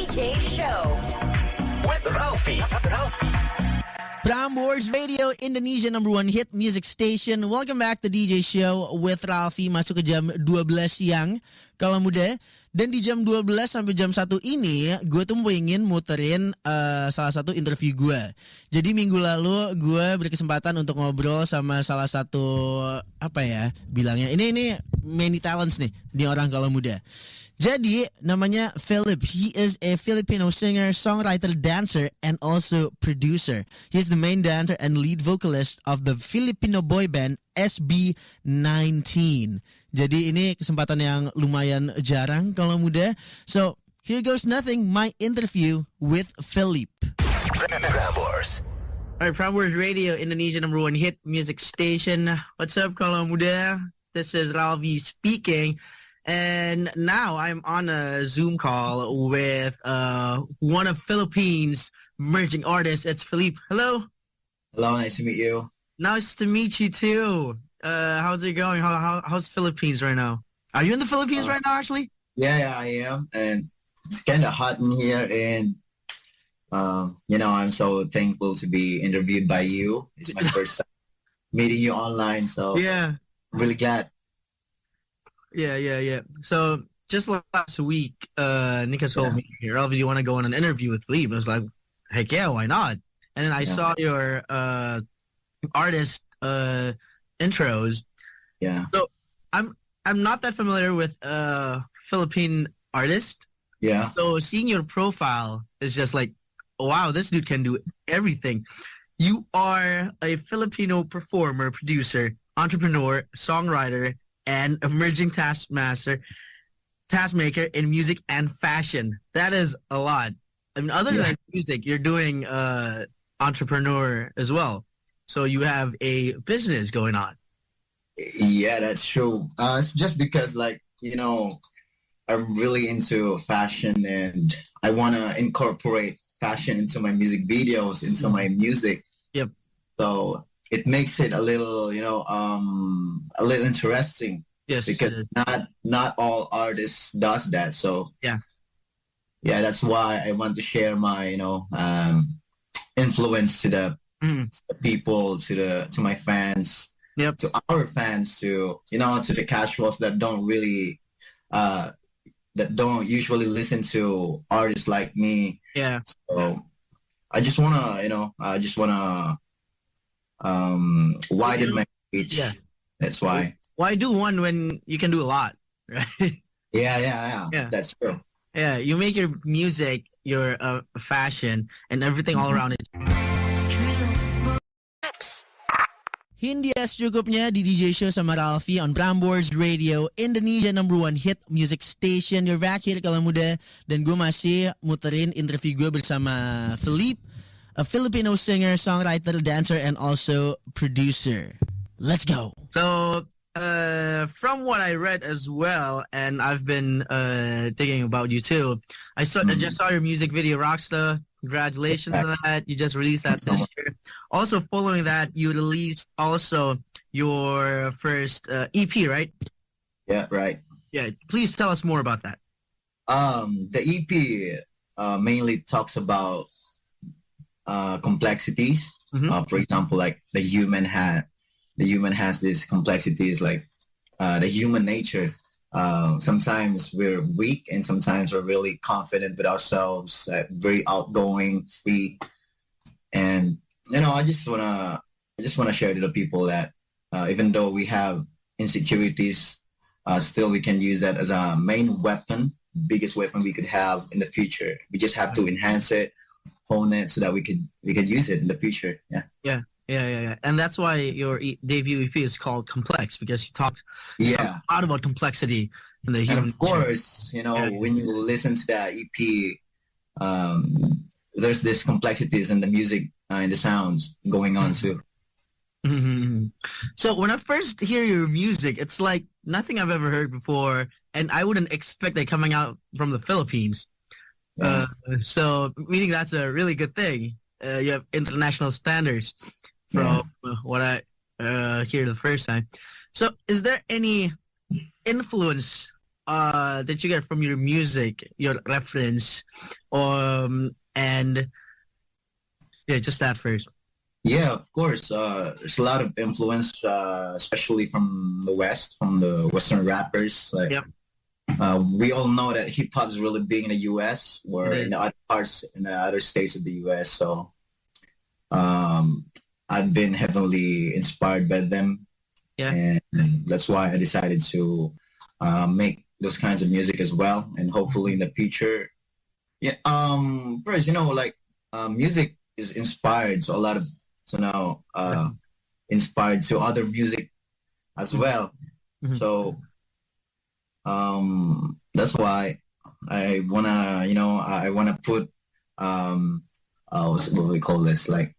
DJ Show with Ralphie. Prambors Radio Indonesia #1 hit music station. Welcome back to DJ Show with Ralphie. Masuk ke jam 12 siang kalau muda. Dan di jam 12 sampai jam 1 ini gue tuh pengen muterin salah satu interview gue. Jadi minggu lalu gue berkesempatan untuk ngobrol sama salah satu bilangnya ini many talents nih di orang kalau muda. Jadi namanya Felip. He is a Filipino singer, songwriter, dancer, and also producer. He is the main dancer and lead vocalist of the Filipino boy band SB19. Jadi ini kesempatan yang lumayan jarang kalau muda. So here goes nothing. My interview with Felip. Prambors. Alright, Prambors Radio Indonesia #1 hit music station. What's up kalau muda? This is Ralphie speaking. And now I'm on a Zoom call with one of Philippines' emerging artists. It's Philipe. Hello. Hello, nice to meet you. Nice to meet you too. How's it going? How's Philippines right now? Are you in the Philippines right now, actually? Yeah, I am. And it's kind of hot in here. And, I'm so thankful to be interviewed by you. It's my first time meeting you online. So yeah, really glad. Yeah. So just last week, Nika told me, Ralphie, do you want to go on an interview with Philipe? I was like, heck yeah, why not? And then I saw your artist intros. Yeah. So I'm not that familiar with Philippine artist. Yeah. So seeing your profile is just like, wow, this dude can do everything. You are a Filipino performer, producer, entrepreneur, songwriter, and emerging taskmaker in music and fashion. That is a lot. I mean, other than music, you're doing entrepreneur as well. So you have a business going on. Yeah, that's true. It's just because, I'm really into fashion and I want to incorporate fashion into my music videos, into my music. Yep. So it makes it a little, a little interesting. Yes. Because not all artists does that. So yeah, that's why I want to share my, influence to the people, to my fans, to our fans, to the casuals that don't really, that don't usually listen to artists like me. Yeah. So I just wanna, widen my reach. Yeah. That's why. Why do one when you can do a lot, right? Yeah. That's true. Yeah, you make your music, your fashion, and everything all around it. Hindi secukupnya di DJ Show sama Ralphie on Prambors Radio Indonesia #1 hit music station. You're back here kalau muda. Dan gue masih muterin interview gue bersama Felip, a Filipino singer, songwriter, dancer, and also producer. Let's go. So, from what I read as well, and I've been thinking about you too, I just saw your music video, Rockstar. Congratulations on that. You just released that this year. Also, following that, you released also your first EP, right? Yeah, right. Yeah, please tell us more about that. The EP mainly talks about complexities. For example, like the human has these complexities, like the human nature. Sometimes we're weak and sometimes we're really confident with ourselves, very outgoing, free. And, I just want to share to the people that even though we have insecurities, still we can use that as a main weapon, biggest weapon we could have in the future. We just have to enhance it, hone it so that we could use it in the future. Yeah. And that's why your debut EP is called Complex, because you talked a lot about complexity in the human. And of course, when you listen to that EP, there's this complexities in the music, in the sounds going on too. Mm-hmm. So when I first hear your music, it's like nothing I've ever heard before, and I wouldn't expect it coming out from the Philippines. So meaning that's a really good thing. You have international standards from what I hear the first time. So is there any influence that you get from your music, your reference, and yeah, just that first. Yeah, of course. There's a lot of influence, especially from the West, from the Western rappers. Like, Yep. we all know that hip hop is really big in the U.S. or Mhm. in the other parts, in the other states of the U.S. So, I've been heavily inspired by them. Yeah. And that's why I decided to make those kinds of music as well. And hopefully in the future, yeah. First, music is inspired. So a lot of now inspired to other music as well. Mhm. So that's why I wanna put what do we call this, like.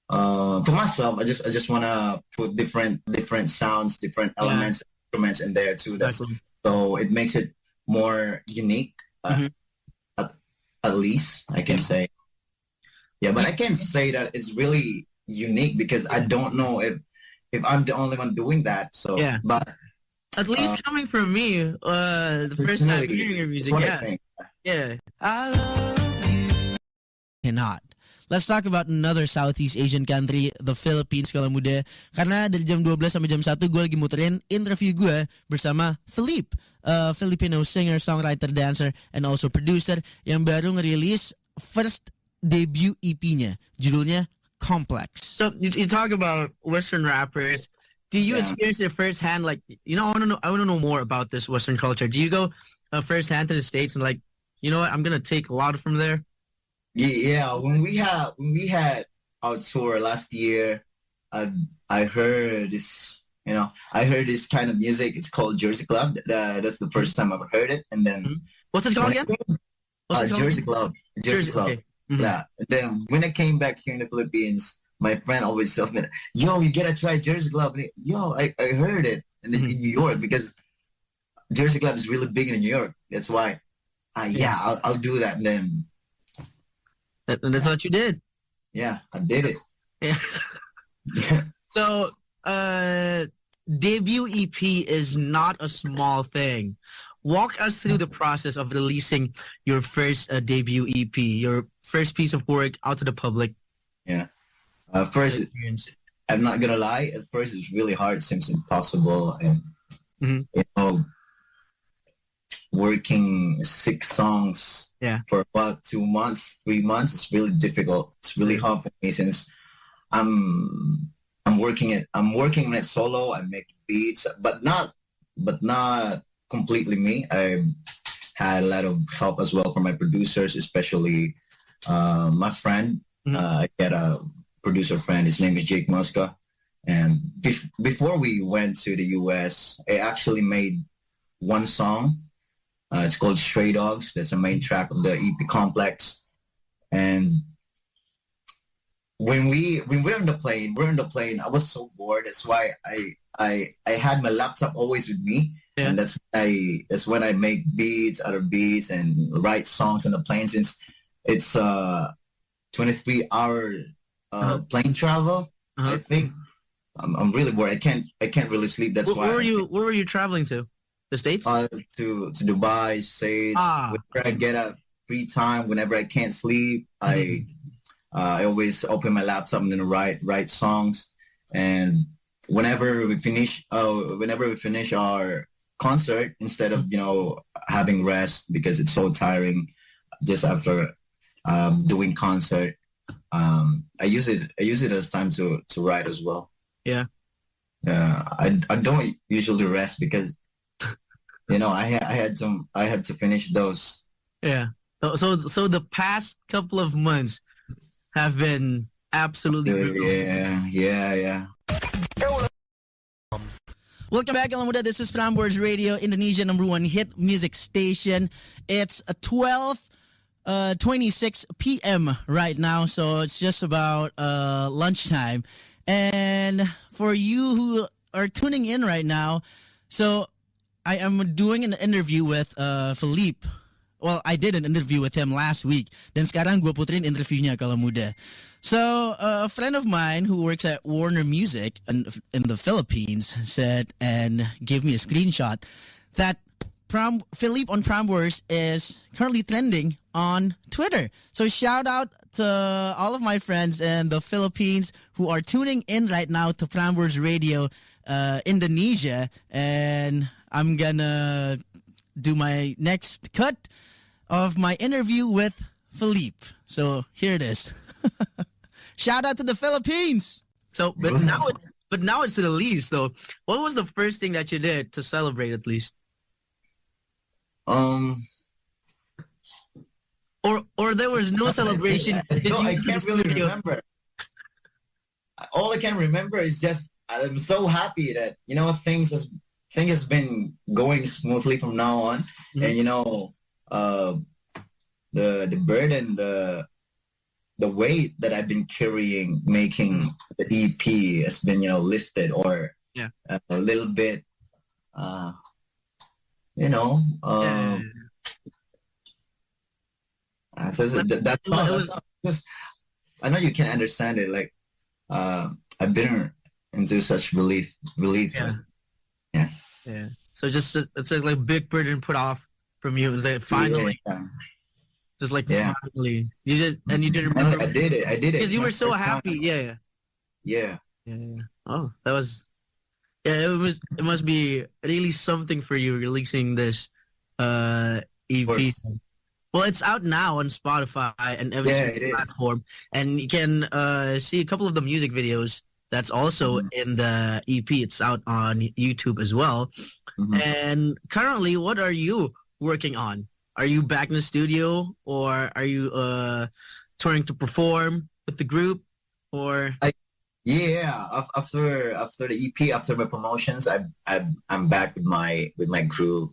For myself, I just wanna put different sounds, different elements, instruments in there too. So it makes it more unique. At least I can say. Yeah, but I can't say that it's really unique because I don't know if I'm the only one doing that. So Yeah. but At least coming from me, the first time personally, hearing your music, it's what I yeah, think. yeah. I love you. Cannot. Let's talk about another Southeast Asian country, the Philippines, kalau muda. Karena dari jam 12 sampai jam 1 gue lagi muterin interview gue bersama Felip, Filipino singer, songwriter, dancer, and also producer yang baru ngerilis first debut EP-nya. Judulnya Complex. So you talk about Western rappers. Do you experience it firsthand? Like, I want to know more about this Western culture. Do you go firsthand to the States and like, you know what, I'm gonna take a lot from there? Yeah, when we had our tour last year, I heard this, I heard this kind of music. It's called Jersey Club. That's the first time I've heard it. And then What's it called again? Jersey Club. Jersey Club. Okay. Mm-hmm. Yeah. And then when I came back here in the Philippines, my friend always told me, "Yo, you gotta try Jersey Club." And I heard it, and then in New York, because Jersey Club is really big in New York. That's why, I'll do that. And then. And that's what you did. Yeah, I did it. Yeah. Yeah. So, debut EP is not a small thing. Walk us through the process of releasing your first debut EP, your first piece of work out to the public. Yeah. First, I'm not gonna lie. At first, it's really hard. It seems impossible, and working 6 songs for about 2 months, 3 months, it's really difficult. It's really hard for me since I'm working on it solo. I make beats, but not completely me. I had a lot of help as well from my producers, especially my friend. I get a producer friend. His name is Jake Mosca. And before we went to the US, I actually made one song. It's called Stray Dogs. That's the main track of the EP Complex. And when we're on the plane, I was so bored. That's why I had my laptop always with me. Yeah. And that's when I make other beats, and write songs on the plane, since it's 23-hour plane travel. I think I'm really bored. I can't really sleep. That's why. Where were you traveling to? The States? To Dubai, States. Whenever I get a free time, whenever I can't sleep, I always open my laptop and then write songs. And whenever we finish our concert, instead of having rest because it's so tiring, just after doing concert, I use it as time to write as well. Yeah. I don't usually rest because I had to finish those. Yeah. So the past couple of months have been absolutely brutal. Yeah. Welcome back, alam muda. This is Prambors Radio, Indonesia #1 hit music station. It's 12:26 p.m. right now, so it's just about lunchtime. And for you who are tuning in right now, so I am doing an interview with Felip. Well, I did an interview with him last week. Dan sekarang gue puterin interviewnya kalau muda. So, a friend of mine who works at Warner Music in the Philippines said and gave me a screenshot that Felip on Prambors is currently trending on Twitter. So shout out to all of my friends in the Philippines who are tuning in right now to Prambors Radio Indonesia. And I'm gonna do my next cut of my interview with Felip. So here it is. Shout out to the Philippines. So, but now it's released. So, what was the first thing that you did to celebrate, at least? Or there was no celebration. No, I can't really remember. All I can remember is just I'm so happy that things has been going smoothly from now on, and the burden, the weight that I've been carrying making the EP has been lifted, or a little bit so that's not because I know you can understand it. Like I've been into such relief. Yeah. So just it's like a big burden put off from you. It's like finally. Yeah. Just like finally, you did, and you didn't remember. I did it because you were so happy. Time. Yeah. Oh, that was. Yeah, it must be really something for you releasing this EP. Well, it's out now on Spotify and every single platform, and you can see a couple of the music videos. That's also in the EP. It's out on YouTube as well. And currently, what are you working on? Are you back in the studio, or are you touring to perform with the group, or? After the EP, after my promotions, I'm back with my group.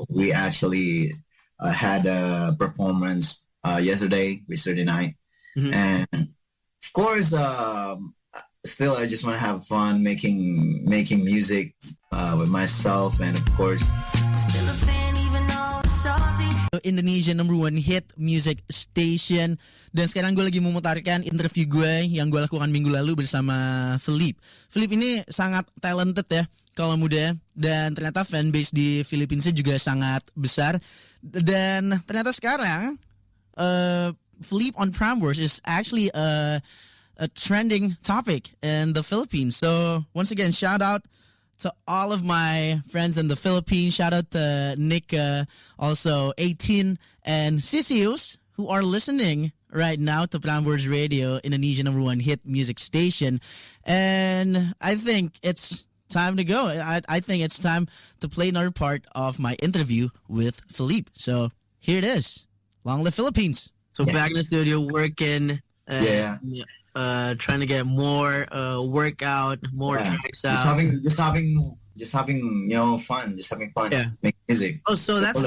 We actually had a performance yesterday, Saturday night, and of course, still I just want to have fun making music with myself, and of course. Indonesia #1 hit music station. Dan sekarang gue lagi memutarkan interview gue yang gue lakukan minggu lalu bersama Felip. Felip ini sangat talented ya, kalau muda, dan ternyata fanbase di Filipina juga sangat besar. Dan ternyata sekarang Felip on Prambors is actually a trending topic in the Philippines. So once again, shout out to all of my friends in the Philippines. Shout out to Nick, also 18, and Sisius, who are listening right now to Prambors Radio, Indonesia #1 hit music station. And I think it's time to go. I think it's time to play another part of my interview with Felip. So here it is. Long live Philippines. So back in the studio working. Trying to get more workout, more tracks out. Just having fun. Just having fun. Yeah. Make music. Oh, so that's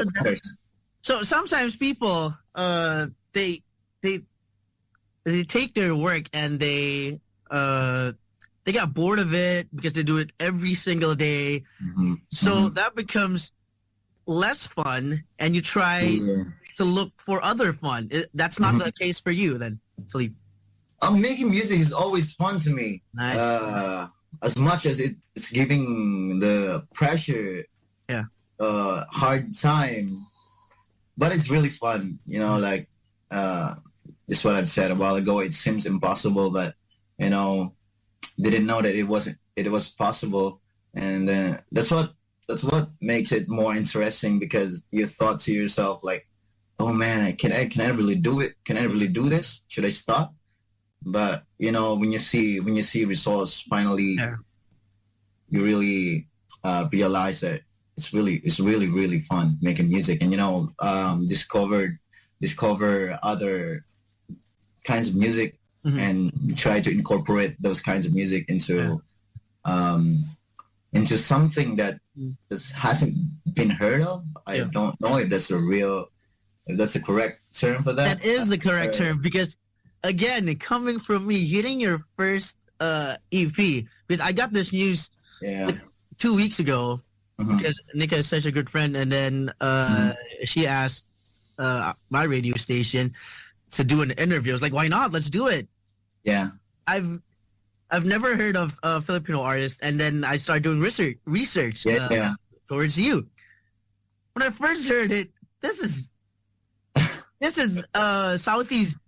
so sometimes people they take their work and they got bored of it because they do it every single day. So that becomes less fun, and you try to look for other fun. That's not the case for you then, Felip. Making music is always fun to me. Nice. As much as it's giving the pressure, hard time, but it's really fun. Like just what I've said a while ago. It seems impossible, but didn't know that it was possible, and that's what makes it more interesting, because you thought to yourself like, oh man, can I really do it? Can I really do this? Should I stop? But when you see results finally, you really realize that it's really fun making music, and discover other kinds of music, and try to incorporate those kinds of music into something that hasn't been heard of. I don't know if that's the correct term for that. That is the correct term, because again, coming from me, hitting your first EP, because I got this news 2 weeks ago, because Nika is such a good friend, and then she asked my radio station to do an interview. I was like, why not? Let's do it. Yeah. I've never heard of a Filipino artist, and then I started doing research towards you. when I first heard it, this is Southeast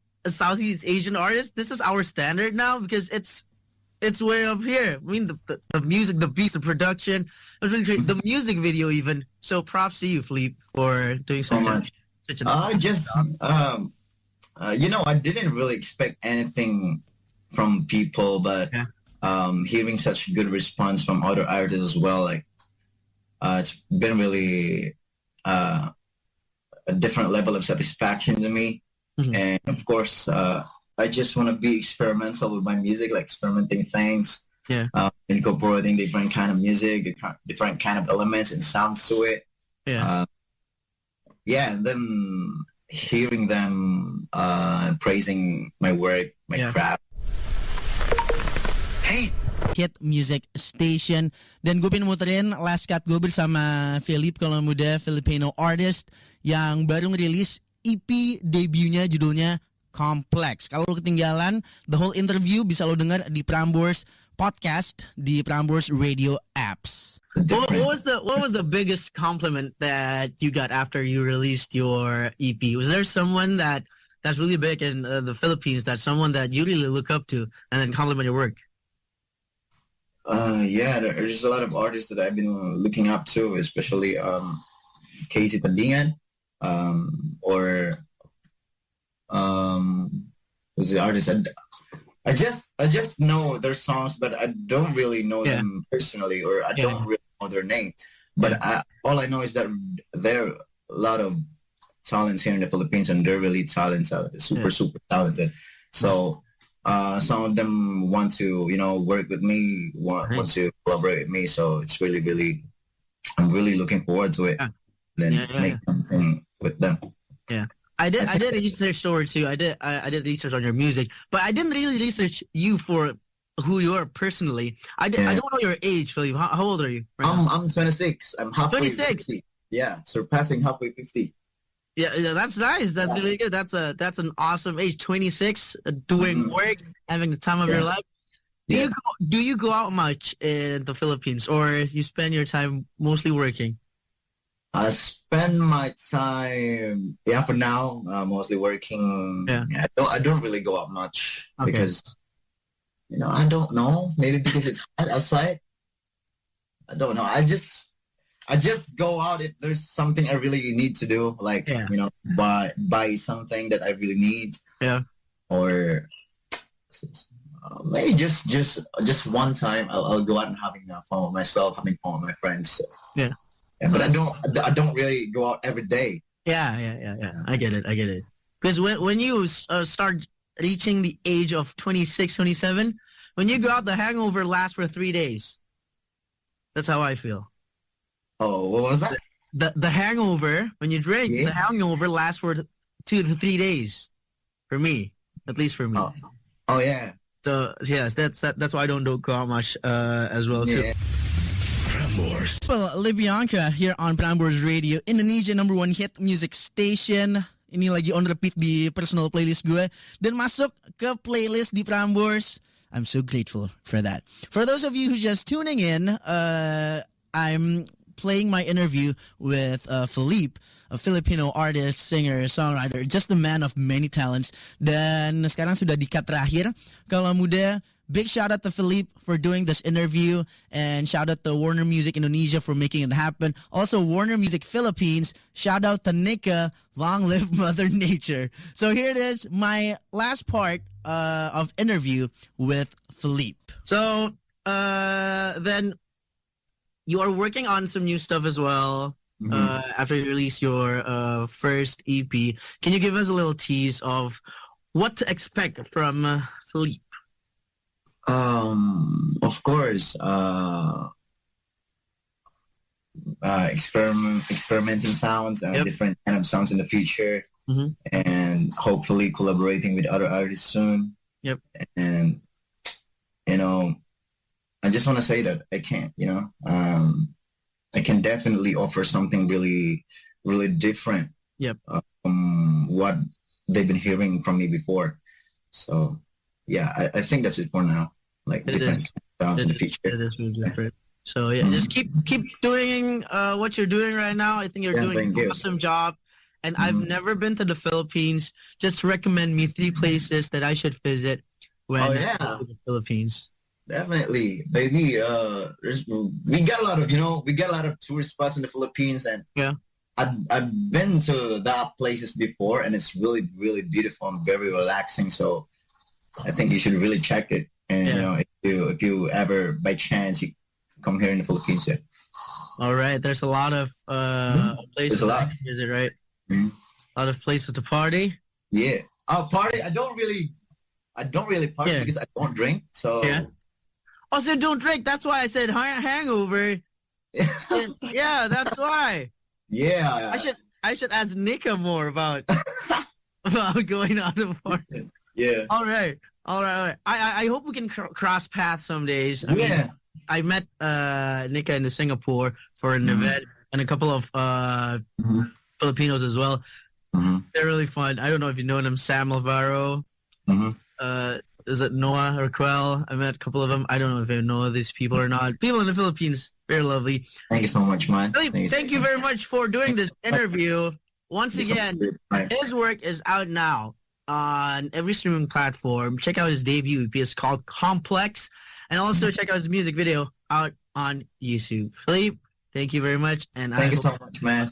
Asian artist. This is our standard now because it's way up here. I mean, the music, the beats, the production, it was really great. The music video even. So props to you, Philippe, for doing so much. I didn't really expect anything from people, but hearing such good response from other artists as well, like it's been really a different level of satisfaction to me. And of course, I just want to be experimental with my music, like experimenting things, incorporating different kind of music, different kind of elements and sounds to it. And then hearing them praising my work, my craft. Hey, Hit Music Station. Dan gue pengen muterin last cut gue bersama Felip, kalau muda Filipino artist yang baru ngerilis EP debutnya, judulnya Complex. Kalau lo ketinggalan, the whole interview bisa lo dengar di Prambors Podcast, di Prambors Radio apps. What was the biggest compliment that you got after you released your EP? Was there someone that's really big in the Philippines, that's someone that you really look up to and then compliment your work? There's just a lot of artists that I've been looking up to, especially Casey Tandingan, who's the artist? I just know their songs, but I don't really know them personally, or I don't really know their name. But all I know is that there are a lot of talents here in the Philippines, and they're really talented, super talented. So some of them want to, work with me, want to collaborate with me. So it's really, really, I'm really looking forward to it. Make something with them. Yeah. I did research towards you. I did research on your music, but I didn't really research you for who you are personally. I don't know your age, Philippe. How old are you? Right I'm 26. I'm halfway 26. 50. Yeah, surpassing halfway 50. Yeah, that's nice. That's really good. That's an awesome age. 26, doing work, having the time of your life. Do you go out much in the Philippines, or you spend your time mostly working? I spend my time, for now, mostly working. Yeah. I don't really go out much because, I don't know. Maybe because it's hot outside. I don't know. I just go out if there's something I really need to do, like buy something that I really need. Yeah. Or maybe just one time I'll go out and having fun with myself, having fun with my friends. Yeah. Yeah, but I don't really go out every day. Yeah. I get it. Because when you start reaching the age of 26, 27, when you go out, the hangover lasts for 3 days. That's how I feel. Oh, what was that? The hangover, when you drink, the hangover lasts for 2 to 3 days. For me, at least for me. Oh yeah. So yes, that's why I don't go out much as well too. Well, Libianca here on Prambors Radio, Indonesia #1 hit music station. Ini lagi on repeat di personal playlist gue dan masuk ke playlist di Prambors. I'm so grateful for that. For those of you who just tuning in, I'm playing my interview with Felip, a Filipino artist, singer, songwriter, just a man of many talents. Dan sekarang sudah di cut terakhir. Kalau muda, big shout out to Felip for doing this interview, and shout out to Warner Music Indonesia for making it happen. Also, Warner Music Philippines, shout out to Nika, long live Mother Nature. So here it is, my last part of interview with Felip. So then you are working on some new stuff as well. After you release your first EP. Can you give us a little tease of what to expect from Felip? Of course, experimenting sounds and different kind of sounds in the future, and hopefully collaborating with other artists soon. Yep. And I just want to say that I can't, I can definitely offer something really, really different. Yep. What they've been hearing from me before. So, yeah, I think that's it for now. Like different sounds in the future. It is really different. So yeah, just keep doing what you're doing right now. I think you're doing an awesome job. And I've never been to the Philippines. Just recommend me 3 places that I should visit when I go to the Philippines. Definitely, baby. We got a lot of tourist spots in the Philippines, and I've been to that places before, and it's really, really beautiful and very relaxing. So I think you should really check it. And if you ever by chance you come here in the Philippines, All right, there's a lot of places to visit, right? Mm-hmm. A lot of places to party. Yeah, party. I don't really party because I don't drink. So Also, don't drink. That's why I said hangover. Yeah, that's why. Yeah, I should ask Nika more about going out of party. Yeah. All right. I hope we can cross paths some days. I mean, I met Nika in Singapore for an event and a couple of Filipinos as well. They're really fun. I don't know if you know them, Sam Alvaro. Is it Noah or Quell? I met a couple of them. I don't know if I know these people or not. People in the Philippines, very lovely. Thank you so much, man. Thank you very much for doing this interview. Once again, his work is out now on every streaming platform. Check out his debut EP. It's called Complex. And also check out his music video out on YouTube. Felip, thank you very much. And thank you so much, man.